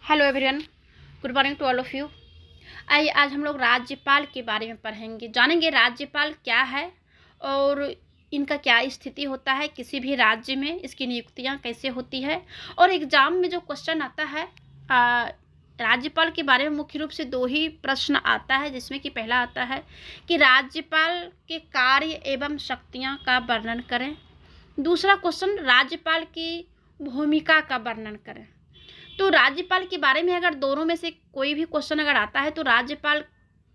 Hello everyone, good morning to all of you. आइए आज हम लोग राज्यपाल के बारे में पढ़ेंगे, जानेंगे राज्यपाल क्या है और इनका क्या स्थिति होता है किसी भी राज्य में, इसकी नियुक्तियां कैसे होती है। और एग्जाम में जो क्वेश्चन आता है राज्यपाल के बारे में मुख्य रूप से दो ही प्रश्न आता है, जिसमें कि पहला आता है कि राज्यपाल के कार्य एवं शक्तियाँ का वर्णन करें। दूसरा क्वेश्चन राज्यपाल की भूमिका का वर्णन करें। तो राज्यपाल के बारे में अगर दोनों में से कोई भी क्वेश्चन अगर आता है तो राज्यपाल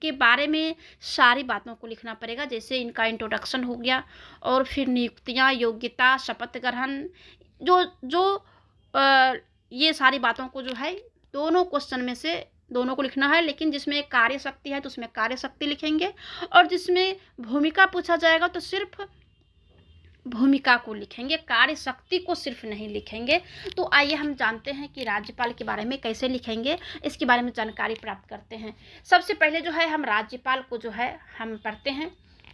के बारे में सारी बातों को लिखना पड़ेगा, जैसे इनका इंट्रोडक्शन हो गया और फिर नियुक्तियां, योग्यता, शपथ ग्रहण, जो जो ये सारी बातों को जो है दोनों क्वेश्चन में से दोनों को लिखना है। लेकिन जिसमें कार्य शक्ति है तो उसमें कार्य शक्ति लिखेंगे, और जिसमें भूमिका पूछा जाएगा तो सिर्फ भूमिका को लिखेंगे, कार्य शक्ति को सिर्फ नहीं लिखेंगे। तो आइए हम जानते हैं कि राज्यपाल के बारे में कैसे लिखेंगे, इसके बारे में जानकारी प्राप्त करते हैं। सबसे पहले जो है हम राज्यपाल को जो है हम पढ़ते हैं।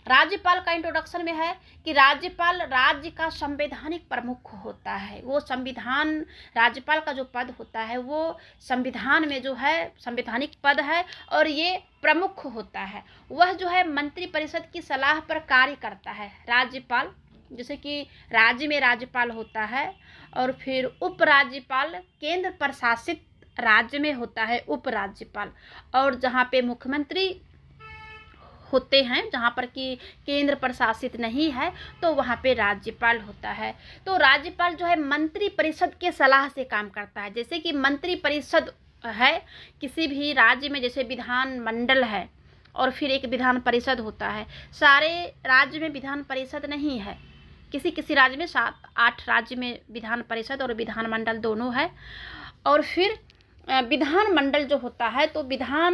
राज्यपाल का इंट्रोडक्शन में है कि राज्यपाल राज्य का संवैधानिक प्रमुख होता है। वो संविधान, राज्यपाल का जो पद होता है वो संविधान में जो है संवैधानिक पद है और ये प्रमुख होता है। वह जो है मंत्रिपरिषद की सलाह पर कार्य करता है। राज्यपाल, जैसे कि राज्य में राज्यपाल होता है और फिर उपराज्यपाल केंद्र प्रशासित राज्य में होता है उपराज्यपाल, और जहाँ पे मुख्यमंत्री होते हैं, जहाँ पर कि केंद्र प्रशासित नहीं है तो वहाँ पे राज्यपाल होता है। तो राज्यपाल जो है मंत्री परिषद के सलाह से काम करता है। जैसे कि मंत्री परिषद है किसी भी राज्य में, जैसे विधान मंडल है और फिर एक विधान परिषद होता है। सारे राज्य में विधान परिषद नहीं है, किसी किसी राज्य में 7-8 राज्य में विधान परिषद और विधानमंडल दोनों है। और फिर विधानमंडल जो होता है तो विधान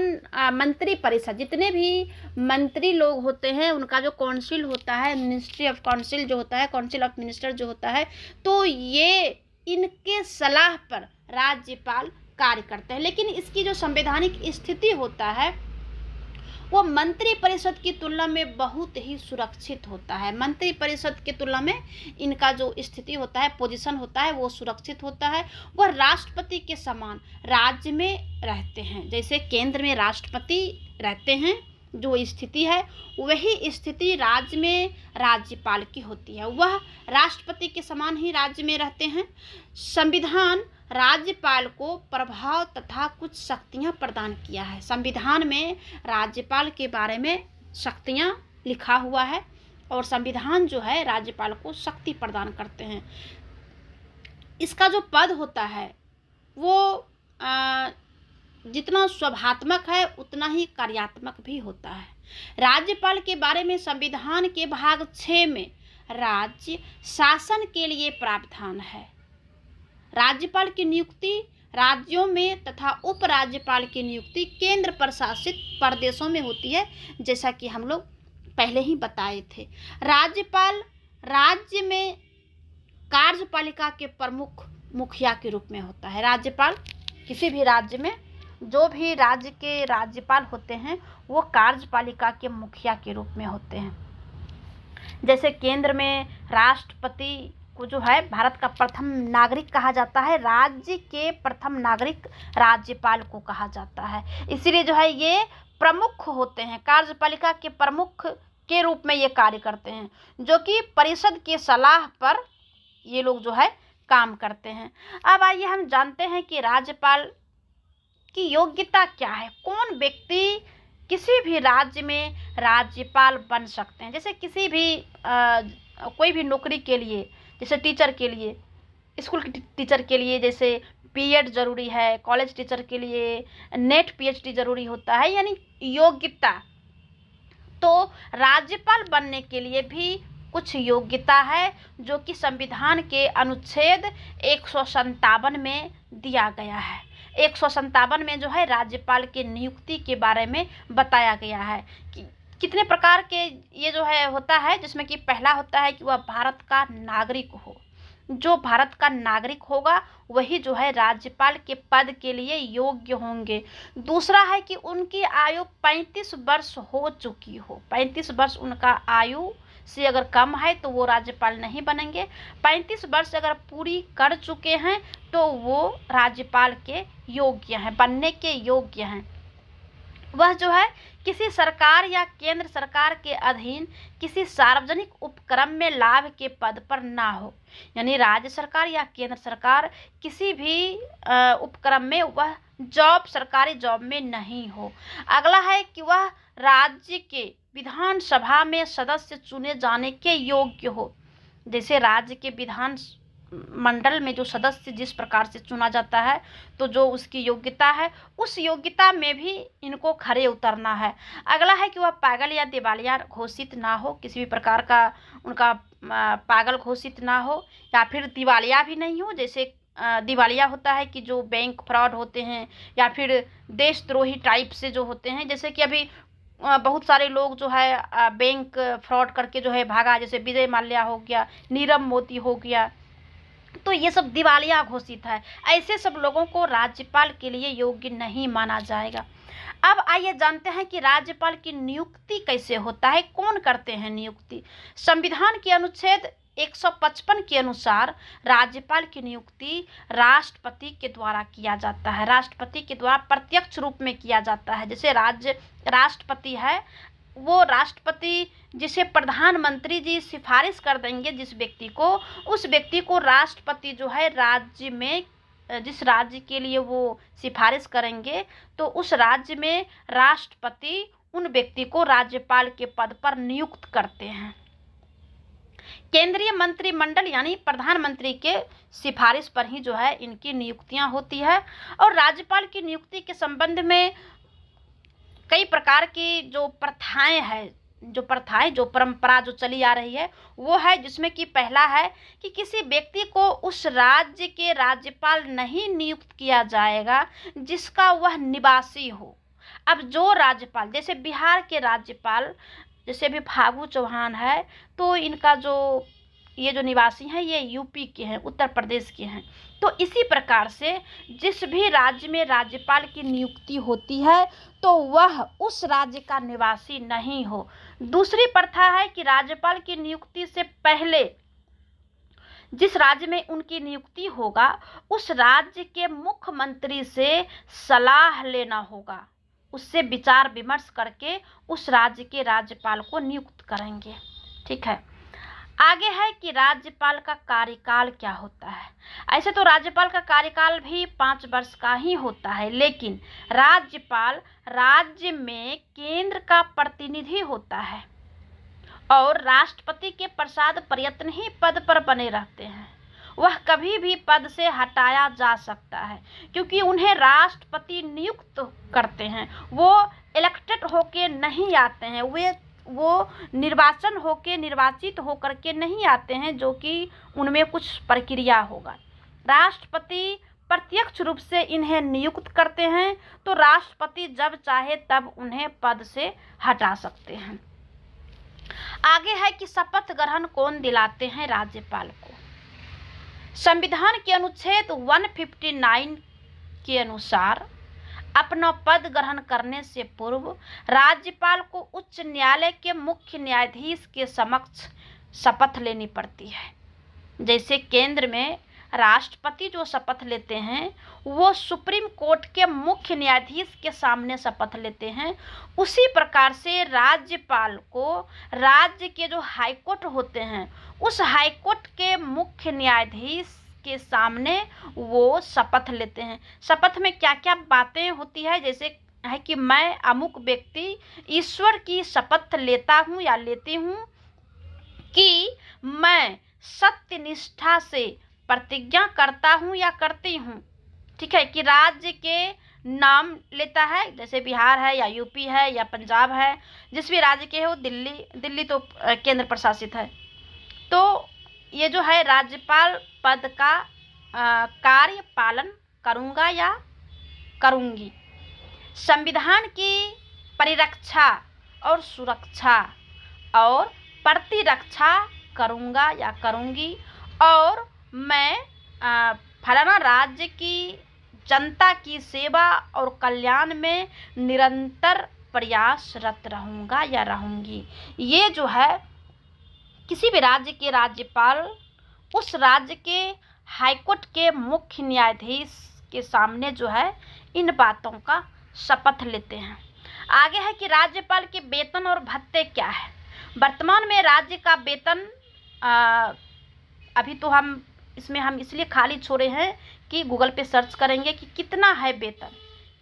मंत्री परिषद, जितने भी मंत्री लोग होते हैं उनका जो काउंसिल होता है, मिनिस्ट्री ऑफ काउंसिल जो होता है, काउंसिल ऑफ मिनिस्टर जो होता है, तो ये इनके सलाह पर राज्यपाल कार्य करते हैं। लेकिन इसकी जो संवैधानिक स्थिति होता है वो मंत्री परिषद की तुलना में बहुत ही सुरक्षित होता है। मंत्री परिषद की तुलना में इनका जो स्थिति होता है, पोजीशन होता है, वो सुरक्षित होता है। वह राष्ट्रपति के समान राज्य में रहते हैं। जैसे केंद्र में राष्ट्रपति रहते हैं, जो स्थिति है वही स्थिति राज्य में राज्यपाल की होती है। वह राष्ट्रपति के समान ही राज्य में रहते हैं। संविधान राज्यपाल को प्रभाव तथा कुछ शक्तियां प्रदान किया है। संविधान में राज्यपाल के बारे में शक्तियां लिखा हुआ है और संविधान जो है राज्यपाल को शक्ति प्रदान करते हैं। इसका जो पद होता है वो जितना स्वभावात्मक है उतना ही कार्यात्मक भी होता है। राज्यपाल के बारे में संविधान के भाग 6 में राज्य शासन के लिए प्रावधान है। राज्यपाल की नियुक्ति राज्यों में तथा उपराज्यपाल की नियुक्ति केंद्र प्रशासित प्रदेशों में होती है, जैसा कि हम लोग पहले ही बताए थे। राज्यपाल राज्य में कार्यपालिका के प्रमुख मुखिया के रूप में होता है। राज्यपाल किसी भी राज्य में जो भी राज्य के राज्यपाल होते हैं वो कार्यपालिका के मुखिया के रूप में होते हैं। जैसे केंद्र में राष्ट्रपति को जो है भारत का प्रथम नागरिक कहा जाता है, राज्य के प्रथम नागरिक राज्यपाल को कहा जाता है। इसीलिए जो है ये प्रमुख होते हैं, कार्यपालिका के प्रमुख के रूप में ये कार्य करते हैं, जो कि परिषद के सलाह पर ये लोग जो है काम करते हैं। अब आइए हम जानते हैं कि राज्यपाल की योग्यता क्या है, कौन व्यक्ति किसी भी राज्य में राज्यपाल बन सकते हैं। जैसे किसी भी कोई भी नौकरी के लिए, जैसे टीचर के लिए, स्कूल के टीचर के लिए जैसे बीएड जरूरी है, कॉलेज टीचर के लिए नेट पीएचडी जरूरी होता है, यानी योग्यता। तो राज्यपाल बनने के लिए भी कुछ योग्यता है जो कि संविधान के अनुच्छेद 157 में दिया गया है। 157 में जो है राज्यपाल की नियुक्ति के बारे में बताया गया है कि कितने प्रकार के ये जो है होता है, जिसमें कि पहला होता है कि वह भारत का नागरिक हो। जो भारत का नागरिक होगा वही जो है राज्यपाल के पद के लिए योग्य होंगे। दूसरा है कि उनकी आयु 35 वर्ष हो चुकी हो, 35 वर्ष उनका आयु से अगर कम है तो वो राज्यपाल नहीं बनेंगे। 35 वर्ष अगर पूरी कर चुके हैं तो वो राज्यपाल के योग्य हैं, बनने के योग्य हैं। वह जो है किसी सरकार या केंद्र सरकार के अधीन किसी सार्वजनिक उपक्रम में लाभ के पद पर ना हो, यानी राज्य सरकार या केंद्र सरकार किसी भी उपक्रम में वह सरकारी जॉब में नहीं हो। अगला है कि वह राज्य के विधानसभा में सदस्य चुने जाने के योग्य हो। जैसे राज्य के विधान मंडल में जो सदस्य जिस प्रकार से चुना जाता है, तो जो उसकी योग्यता है उस योग्यता में भी इनको खरे उतरना है। अगला है कि वह पागल या दिवालिया घोषित ना हो, किसी भी प्रकार का उनका पागल घोषित ना हो या फिर दिवालिया भी नहीं हो। जैसे दिवालिया होता है कि जो बैंक फ्रॉड होते हैं या फिर देशद्रोही टाइप से जो होते हैं, जैसे कि अभी बहुत सारे लोग जो है बैंक फ्रॉड करके जो है भागा, जैसे विजय माल्या हो गया, नीरव मोदी हो गया, तो ये सब दिवालिया घोषित है। ऐसे सब लोगों को राज्यपाल के लिए योग्य नहीं माना जाएगा। अब आइए जानते हैं कि राज्यपाल की नियुक्ति कैसे होता है, कौन करते हैं नियुक्ति। संविधान के अनुच्छेद 155 के अनुसार राज्यपाल की नियुक्ति राष्ट्रपति के द्वारा किया जाता है, राष्ट्रपति के द्वारा प्रत्यक्ष रूप में किया जाता है। जैसे राष्ट्रपति है, वो राष्ट्रपति जिसे प्रधानमंत्री जी सिफारिश कर देंगे जिस व्यक्ति को, उस व्यक्ति को राष्ट्रपति जो है राज्य में जिस राज्य के लिए वो सिफारिश करेंगे, तो उस राज्य में राष्ट्रपति उन व्यक्ति को राज्यपाल के पद पर नियुक्त करते हैं। केंद्रीय मंत्रिमंडल यानी प्रधानमंत्री के सिफारिश पर ही जो है इनकी नियुक्तियां होती है। और राज्यपाल की नियुक्ति के संबंध में कई प्रकार की जो प्रथाएं जो परंपरा जो चली आ रही है वो है, जिसमें कि पहला है कि किसी व्यक्ति को उस राज्य के राज्यपाल नहीं नियुक्त किया जाएगा जिसका वह निवासी हो। अब जो राज्यपाल, जैसे बिहार के राज्यपाल जैसे भी फागू चौहान है, तो इनका जो ये जो निवासी हैं ये यूपी के हैं, उत्तर प्रदेश के हैं। तो इसी प्रकार से जिस भी राज्य में राज्यपाल की नियुक्ति होती है तो वह उस राज्य का निवासी नहीं हो। दूसरी प्रथा है कि राज्यपाल की नियुक्ति से पहले जिस राज्य में उनकी नियुक्ति होगा उस राज्य के मुख्यमंत्री से सलाह लेना होगा, उससे विचार विमर्श करके उस राज्य के राज्यपाल को नियुक्त करेंगे। ठीक है। आगे है कि राज्यपाल का कार्यकाल क्या होता है। ऐसे तो राज्यपाल का कार्यकाल भी 5 वर्ष का ही होता है, लेकिन राज्यपाल राज्य में केंद्र का प्रतिनिधि होता है और राष्ट्रपति के प्रसाद प्रयत्न ही पद पर बने रहते हैं। वह कभी भी पद से हटाया जा सकता है क्योंकि उन्हें राष्ट्रपति नियुक्त करते हैं। वो इलेक्टेड होके नहीं आते हैं, वो निर्वाचित होकर के नहीं आते हैं, जो कि उनमें कुछ प्रक्रिया होगा। राष्ट्रपति प्रत्यक्ष रूप से इन्हें नियुक्त करते हैं, तो राष्ट्रपति जब चाहे तब उन्हें पद से हटा सकते हैं। आगे है कि शपथ ग्रहण कौन दिलाते हैं राज्यपाल को। संविधान के अनुच्छेद 159 के अनुसार अपना पद ग्रहण करने से पूर्व राज्यपाल को उच्च न्यायालय के मुख्य न्यायाधीश के समक्ष शपथ लेनी पड़ती है। जैसे केंद्र में राष्ट्रपति जो शपथ लेते हैं वो सुप्रीम कोर्ट के मुख्य न्यायाधीश के सामने शपथ लेते हैं, उसी प्रकार से राज्यपाल को राज्य के जो हाईकोर्ट होते हैं उस हाईकोर्ट के मुख्य न्यायाधीश के सामने वो शपथ लेते हैं। शपथ में क्या क्या बातें होती है, जैसे है कि मैं अमुक व्यक्ति ईश्वर की शपथ लेता हूँ या लेती हूँ कि मैं सत्य निष्ठा से प्रतिज्ञा करता हूँ या करती हूँ। ठीक है, कि राज्य के नाम लेता है, जैसे बिहार है या यूपी है या पंजाब है, जिस भी राज्य के हो, दिल्ली तो केंद्र प्रशासित है। तो ये जो है राज्यपाल पद का कार्य पालन करूँगा या करूँगी। संविधान की परिरक्षा और सुरक्षा और प्रतिरक्षा करूँगा या करूँगी, और मैं फलाना राज्य की जनता की सेवा और कल्याण में निरंतर प्रयासरत रहूँगा या रहूँगी। ये जो है किसी भी राज्य के राज्यपाल उस राज्य के हाईकोर्ट के मुख्य न्यायाधीश के सामने जो है इन बातों का शपथ लेते हैं। आगे है कि राज्यपाल के वेतन और भत्ते क्या है। वर्तमान में राज्य का वेतन अभी तो हम इसलिए खाली छोड़े हैं कि गूगल पे सर्च करेंगे कि कितना है वेतन,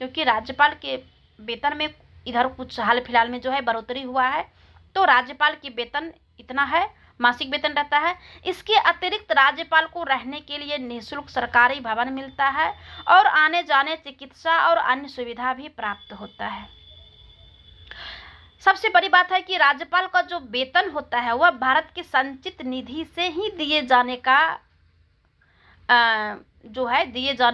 क्योंकि राज्यपाल के वेतन में इधर कुछ हाल फिलहाल में जो है बढ़ोतरी हुआ है, तो राज्यपाल की वेतन इतना है, मासिक वेतन रहता है। इसके अतिरिक्त राज्यपाल को रहने के लिए निःशुल्क सरकारी भवन मिलता है और आने जाने, चिकित्सा और अन्य सुविधा भी प्राप्त होता है। सबसे बड़ी बात है कि राज्यपाल का जो वेतन होता है वह भारत के संचित निधि से ही दिए जाने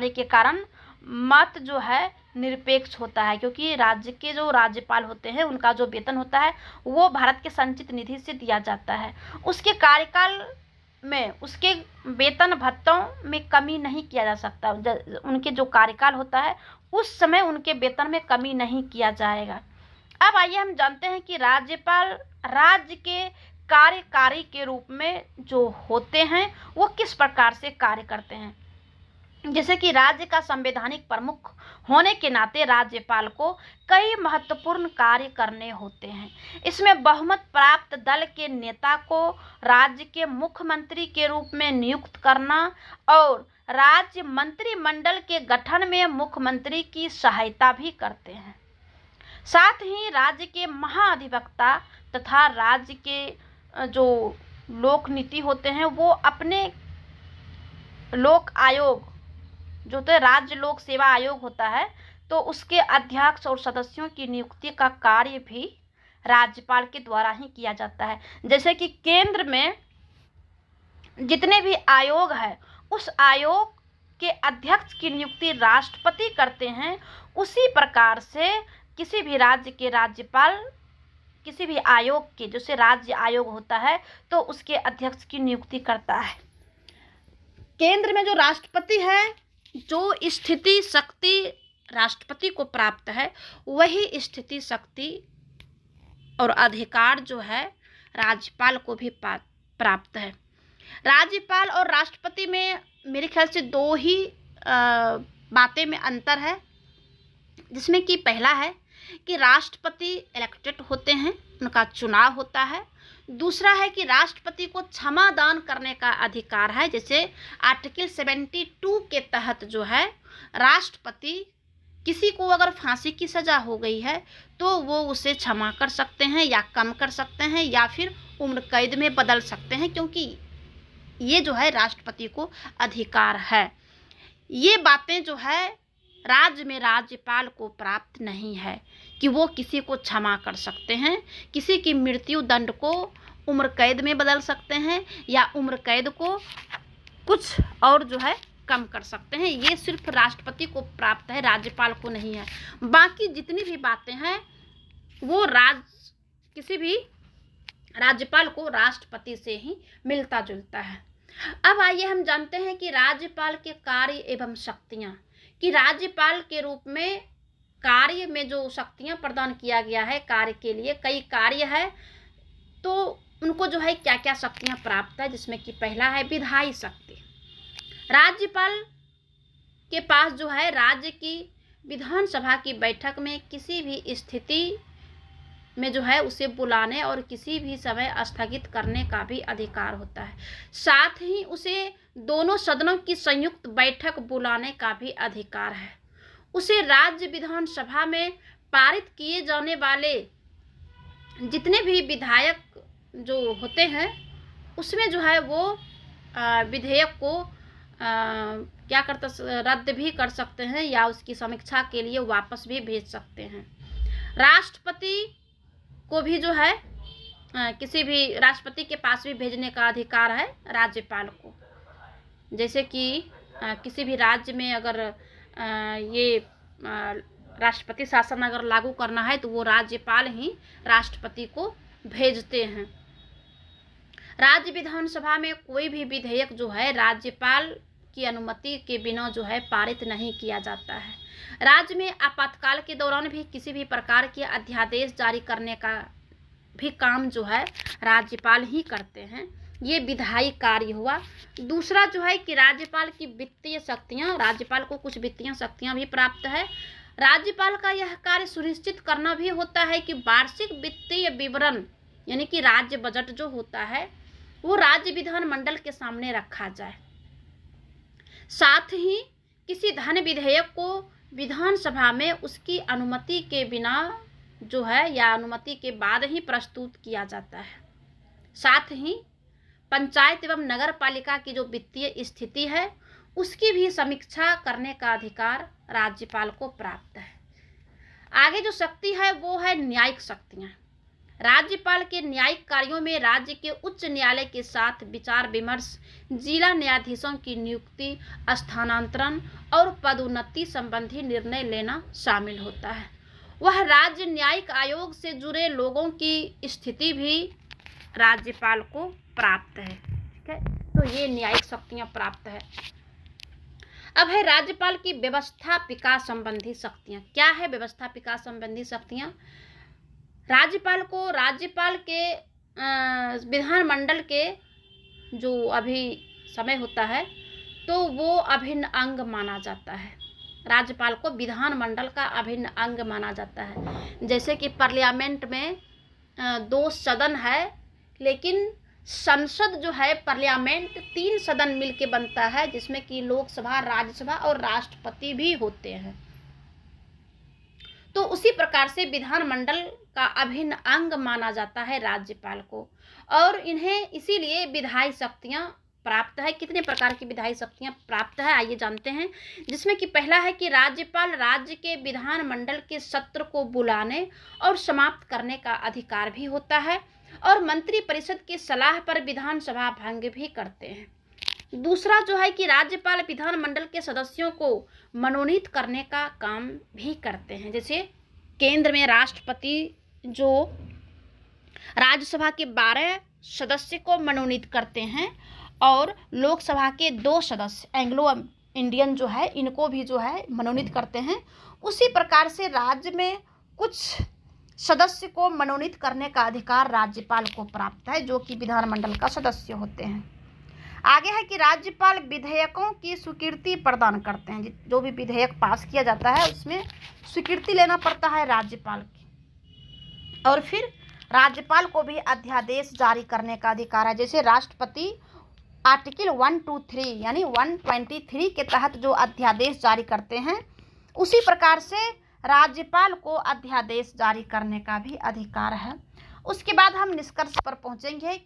के कारण मत जो है निरपेक्ष होता है, क्योंकि राज्य के जो राज्यपाल होते हैं उनका जो वेतन होता है वो भारत के संचित निधि से दिया जाता है। उसके कार्यकाल में उसके वेतन भत्तों में कमी नहीं किया जा सकता। उनके जो कार्यकाल होता है उस समय उनके वेतन में कमी नहीं किया जाएगा। अब आइए हम जानते हैं कि राज्यपाल राज्य के कार्यकारी के रूप में जो होते हैं वो किस प्रकार से कार्य करते हैं। जैसे कि राज्य का संवैधानिक प्रमुख होने के नाते राज्यपाल को कई महत्वपूर्ण कार्य करने होते हैं। इसमें बहुमत प्राप्त दल के नेता को राज्य के मुख्यमंत्री के रूप में नियुक्त करना और राज्य मंत्रिमंडल के गठन में मुख्यमंत्री की सहायता भी करते हैं। साथ ही राज्य के महाधिवक्ता तथा राज्य के जो लोक नीति होते हैं वो अपने लोक आयोग जो तो राज्य लोक सेवा आयोग होता है, तो उसके अध्यक्ष और सदस्यों की नियुक्ति का कार्य भी राज्यपाल के द्वारा ही किया जाता है। जैसे कि केंद्र में जितने भी आयोग है उस आयोग के अध्यक्ष की नियुक्ति राष्ट्रपति करते हैं, उसी प्रकार से किसी भी राज्य के राज्यपाल किसी भी आयोग के, जैसे राज्य आयोग होता है तो उसके अध्यक्ष की नियुक्ति करता है। केंद्र में जो राष्ट्रपति है, जो स्थिति शक्ति राष्ट्रपति को प्राप्त है वही स्थिति शक्ति और अधिकार जो है राज्यपाल को भी प्राप्त है। राज्यपाल और राष्ट्रपति में मेरे ख्याल से दो ही बातें में अंतर है, जिसमें कि पहला है कि राष्ट्रपति इलेक्टेड होते हैं, उनका चुनाव होता है। दूसरा है कि राष्ट्रपति को क्षमा दान करने का अधिकार है। जैसे आर्टिकल 72 के तहत जो है राष्ट्रपति किसी को अगर फांसी की सज़ा हो गई है तो वो उसे क्षमा कर सकते हैं या कम कर सकते हैं या फिर उम्र कैद में बदल सकते हैं, क्योंकि ये जो है राष्ट्रपति को अधिकार है। ये बातें जो है राज्य में राज्यपाल को प्राप्त नहीं है कि वो किसी को क्षमा कर सकते हैं, किसी की मृत्यु दंड को उम्र कैद में बदल सकते हैं या उम्र कैद को कुछ और जो है कम कर सकते हैं। ये सिर्फ राष्ट्रपति को प्राप्त है, राज्यपाल को नहीं है। बाकी जितनी भी बातें हैं वो किसी भी राज्यपाल को राष्ट्रपति से ही मिलता जुलता है। अब आइए हम जानते हैं कि राज्यपाल के कार्य एवं शक्तियाँ, कि राज्यपाल के रूप में कार्य में जो शक्तियाँ प्रदान किया गया है, कार्य के लिए कई कार्य है, तो उनको जो है क्या क्या शक्तियाँ प्राप्त है, जिसमें कि पहला है विधायी शक्ति। राज्यपाल के पास जो है राज्य की विधानसभा की बैठक में किसी भी स्थिति में जो है उसे बुलाने और किसी भी समय स्थगित करने का भी अधिकार होता है। साथ ही उसे दोनों सदनों की संयुक्त बैठक बुलाने का भी अधिकार है। उसे राज्य विधानसभा में पारित किए जाने वाले जितने भी विधायक जो होते हैं उसमें जो है वो विधेयक को रद्द भी कर सकते हैं या उसकी समीक्षा के लिए वापस भी भेज सकते हैं। राष्ट्रपति को भी जो है किसी भी राष्ट्रपति के पास भी भेजने का अधिकार है राज्यपाल को। जैसे कि किसी भी राज्य में अगर ये राष्ट्रपति शासन अगर लागू करना है तो वो राज्यपाल ही राष्ट्रपति को भेजते हैं। राज्य विधानसभा में कोई भी विधेयक जो है राज्यपाल की अनुमति के बिना जो है पारित नहीं किया जाता है। राज्य में आपातकाल के दौरान भी किसी भी प्रकार के अध्यादेश जारी करने का भी काम जो है राज्यपाल ही करते हैं। ये विधायी कार्य हुआ। दूसरा जो है कि राज्यपाल की वित्तीय शक्तियाँ, राज्यपाल को कुछ वित्तीय शक्तियाँ भी प्राप्त है। राज्यपाल का यह कार्य सुनिश्चित करना भी होता है कि वार्षिक वित्तीय विवरण यानी कि राज्य बजट जो होता है वो राज्य विधानमंडल के सामने रखा जाए। साथ ही किसी धन विधेयक को विधानसभा में उसकी अनुमति के बिना जो है या अनुमति के बाद ही प्रस्तुत किया जाता है। साथ ही पंचायत एवं नगर पालिका की जो वित्तीय स्थिति है उसकी भी समीक्षा करने का अधिकार राज्यपाल को प्राप्त है। आगे जो शक्ति है वो है न्यायिक शक्तियाँ। राज्यपाल के न्यायिक कार्यों में राज्य के उच्च न्यायालय के साथ विचार विमर्श, जिला न्यायाधीशों की नियुक्ति, स्थानांतरण और पदोन्नति संबंधी निर्णय लेना शामिल होता है। वह राज्य न्यायिक आयोग से जुड़े लोगों की स्थिति भी राज्यपाल को प्राप्त है। ठीक है, तो ये न्यायिक शक्तियाँ प्राप्त है। अब है राज्यपाल की व्यवस्थापिका संबंधी शक्तियाँ। क्या है व्यवस्थापिका संबंधी शक्तियाँ? राज्यपाल के विधानमंडल के जो अभी समय होता है तो वो अभिन्न अंग माना जाता है। राज्यपाल को विधानमंडल का अभिन्न अंग माना जाता है। जैसे कि पार्लियामेंट में 2 सदन है, लेकिन संसद जो है पार्लियामेंट 3 सदन मिलके बनता है, जिसमें कि लोकसभा, राज्यसभा और राष्ट्रपति भी होते हैं। तो उसी प्रकार से विधानमंडल का अभिन्न अंग माना जाता है राज्यपाल को, और इन्हें इसीलिए विधायी शक्तियाँ प्राप्त है। कितने प्रकार की विधायी शक्तियाँ प्राप्त है आइए जानते हैं। जिसमें कि पहला है कि राज्यपाल राज्य के विधानमंडल के सत्र को बुलाने और समाप्त करने का अधिकार भी होता है, और मंत्री परिषद की सलाह पर विधानसभा भंग भी करते हैं। दूसरा जो है कि राज्यपाल विधानमंडल के सदस्यों को मनोनीत करने का काम भी करते हैं। जैसे केंद्र में राष्ट्रपति जो राज्यसभा के 12 सदस्य को मनोनीत करते हैं, और लोकसभा के 2 सदस्य एंग्लो इंडियन जो है इनको भी जो है मनोनीत करते हैं। उसी प्रकार से राज्य में कुछ सदस्य को मनोनीत करने का अधिकार राज्यपाल को प्राप्त है, जो कि विधानमंडल का सदस्य होते हैं। आगे है कि राज्यपाल विधेयकों की स्वीकृति प्रदान करते हैं। जो भी विधेयक पास किया जाता है उसमें स्वीकृति लेना पड़ता है राज्यपाल की। और फिर राज्यपाल को भी अध्यादेश जारी करने का अधिकार है। जैसे राष्ट्रपति आर्टिकल 123 यानी 123 के तहत जो अध्यादेश जारी करते हैं, उसी प्रकार से राज्यपाल को अध्यादेश जारी करने का भी अधिकार है। उसके बाद हम निष्कर्ष पर पहुंचेंगे।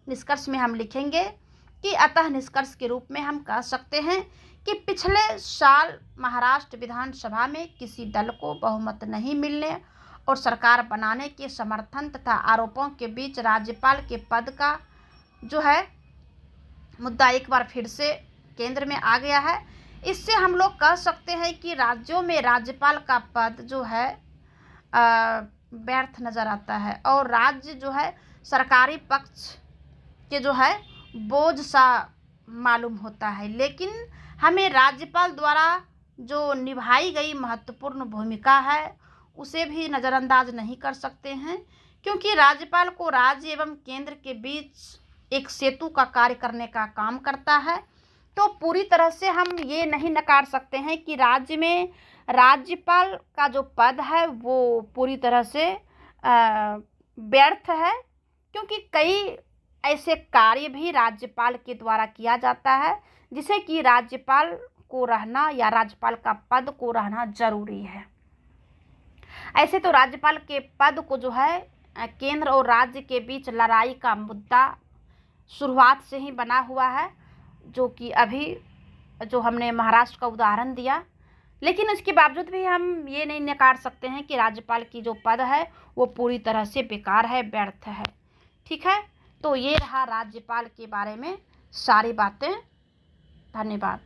निष्कर्ष में हम लिखेंगे कि अतः निष्कर्ष के रूप में हम कह सकते हैं कि पिछले साल महाराष्ट्र विधानसभा में किसी दल को बहुमत नहीं मिलने और सरकार बनाने के समर्थन तथा आरोपों के बीच राज्यपाल के पद का जो है मुद्दा एक बार फिर से केंद्र में आ गया है। इससे हम लोग कह सकते हैं कि राज्यों में राज्यपाल का पद जो है व्यर्थ नज़र आता है, और राज्य जो है सरकारी पक्ष के जो है बोझ सा मालूम होता है। लेकिन हमें राज्यपाल द्वारा जो निभाई गई महत्वपूर्ण भूमिका है उसे भी नज़रअंदाज नहीं कर सकते हैं, क्योंकि राज्यपाल को राज्य एवं केंद्र के बीच एक सेतु का कार्य करने का काम करता है। तो पूरी तरह से हम ये नहीं नकार सकते हैं कि राज्य में राज्यपाल का जो पद है वो पूरी तरह से व्यर्थ है, क्योंकि कई ऐसे कार्य भी राज्यपाल के द्वारा किया जाता है जिसे कि राज्यपाल को रहना या राज्यपाल का पद को रहना जरूरी है। ऐसे तो राज्यपाल के पद को जो है केंद्र और राज्य के बीच लड़ाई का मुद्दा शुरुआत से ही बना हुआ है, जो कि अभी जो हमने महाराष्ट्र का उदाहरण दिया। लेकिन इसके बावजूद भी हम ये नहीं नकार सकते हैं कि राज्यपाल की जो पद है वो पूरी तरह से बेकार है, व्यर्थ है। ठीक है, तो ये रहा राज्यपाल के बारे में सारी बातें। धन्यवाद।